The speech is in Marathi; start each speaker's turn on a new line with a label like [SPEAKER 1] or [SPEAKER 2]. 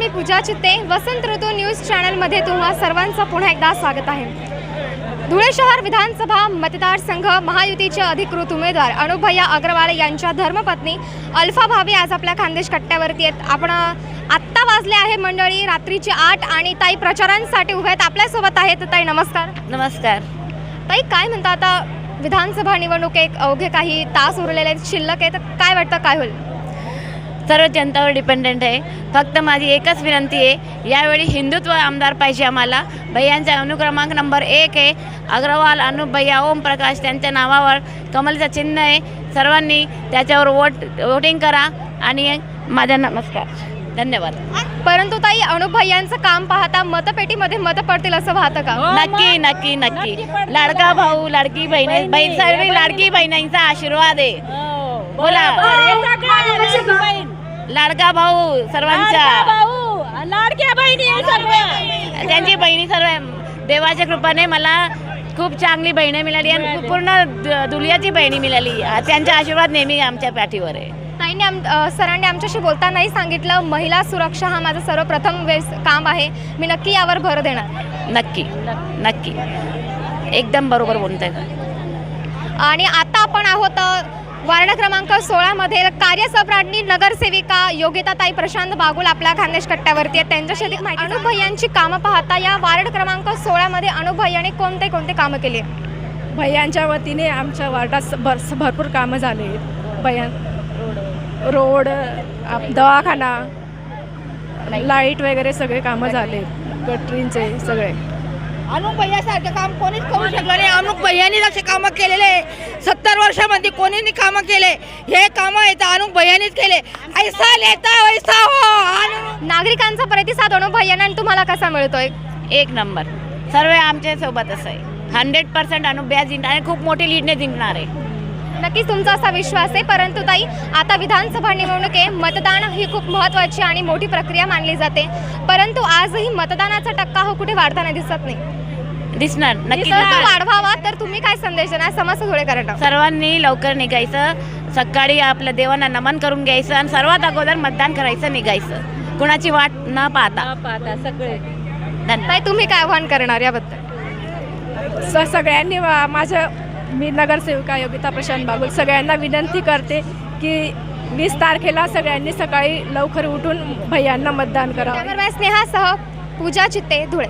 [SPEAKER 1] मी पूजा चित्ते, वसंत ऋतू न्यूज चॅनलमध्ये तुम्हा सर्वांचं पुन्हा एकदा स्वागत आहे। धुळे शहर विधानसभा मतदारसंघ महायुतीचे अधिकृत उमेदवार अनुप भैया अग्रवाल यांच्या धर्मपत्नी अल्फा भाभी आज आपल्या खानदेश कट्ट्यावरती आहेत। आपण आत्ता वाजले आहे मंडळी रात्रीचे 8 आणि ताई प्रचारांसाठी उभे आहेत, आपल्यासोबत आहेत। ताई नमस्कार।
[SPEAKER 2] नमस्कार
[SPEAKER 1] ताई, काय म्हणता, आता विधानसभा निवडणूक एक अवघे काही तास उरलेले आहेत, शिल्लक आहे, तर काय वाटतं काय होईल?
[SPEAKER 2] सर्व जनतावर डिपेंडेंट आहे। फक्त माझी एकच विनंती आहे, यावेळी हिंदुत्व आमदार पाहिजे आम्हाला। भैयांचा अनुक्रमांक नंबर 1 आहे, अग्रवाल अनुप भैया ओम प्रकाश, त्यांच्या नावावर कमलचं चिन्ह आहे। सर्वांनी त्याच्यावर वोटिंग करा आणि माझा नमस्कार, धन्यवाद।
[SPEAKER 1] परंतु ताई, अनुप भैयांचं काम पाहता मतपेटीमध्ये मत पडतील असं वाटतं का?
[SPEAKER 2] नक्की नक्की नक्की। लाडका भाऊ लाडकी बहीण सर्व लाडकी बहिणींचा आशीर्वाद आहे। बोला लाडका भाऊ सर्वांचा,
[SPEAKER 3] लाडक्या बहिणी सर्व,
[SPEAKER 2] त्यांची बहिणी सर्व देवाच्या कृपेने मला खूप चांगली बहिणी मिळाली आणि पूर्ण दुनियाची बहिणी मिळाली। त्यांचा आशीर्वाद नेहमी आमच्या पाठीवर आहे।
[SPEAKER 1] ताईंनी सरांनी आमच्याशी बोलतानाही सांगितलं, महिला सुरक्षा हा माझं सर्वप्रथम काम आहे, मी नक्की यावर भर देणार।
[SPEAKER 2] नक्की नक्की, एकदम बरोबर बोलताय।
[SPEAKER 1] आणि आता आपण आहोत वार्ड क्रमांक 16 मध्ये कार्यसम्राज्ञी नगरसेविका योगिताताई प्रशांत बागुल आपल्या खानदेश कट्ट्यावरती आहेत। त्यांच्याशी अधिक माहिती। अनुप भैयांची कामं पाहता या वार्ड क्रमांक 16 मध्ये अनुप भैयाने कोणते कोणते कामं केली?
[SPEAKER 3] भैयांच्या वतीने आमच्या वार्डात भरपूर कामं झाले। भैया रोड, दवाखाना, लाईट वगैरे सगळे कामं झाले, गटरींचे सगळे।
[SPEAKER 4] अनुप भैयासारखं काम कोणीच करू शकलं नाही। अनुप भैयांनी लक्ष कामं केलेले, 70 वर्षामध्ये कोणीने कामं केले, हे कामं आहेत अनुप भैयांनीच केले। ऐसा लेता वैसा हो।
[SPEAKER 1] नागरिकांचा प्रतिसाद अनुप भैयांना तुम्हाला कसा मिळतोय?
[SPEAKER 2] एक नंबर, सर्व आमच्या सोबतच आहे। 100% अनुप भैया जिंकणार आणि खूप मोठी लीडने जिंकणार आहे।
[SPEAKER 1] नक्कीच तुमचा असा विश्वास आहे। परंतु ताई, आता विधानसभा निवडणूक आहे, मतदान ही खूप महत्त्वाची आणि मोठी प्रक्रिया मानली जाते, परंतु आजही मतदानाचा टक्का हा कुठे वाढताना दिसत नाही।
[SPEAKER 2] दिसणार नक्की
[SPEAKER 1] वाढवावा तर तुम्ही काय संदेश देणार समस्त धुळेकरांना?
[SPEAKER 2] सर्वांनी लवकर निघायचं, सकाळी आपल्या देवांना नमन करून घ्यायचं आणि सर्वात अगोदर मतदान करायचं, निघायचं, कुणाची वाट न पाहता
[SPEAKER 3] सगळे।
[SPEAKER 1] ताई, तुम्ही काय आव्हान करणार याबद्दल?
[SPEAKER 3] सगळ्यांनी मी नगरसेविका योगिता प्रशांत बागुल सगळ्यांना विनंती करते की 20 तारखेला सगळ्यांनी सकाळी लवकर उठून भैयांना मतदान करावं।
[SPEAKER 1] कॅमेरामॅन स्नेहासह पूजा चित्ते, धुळे।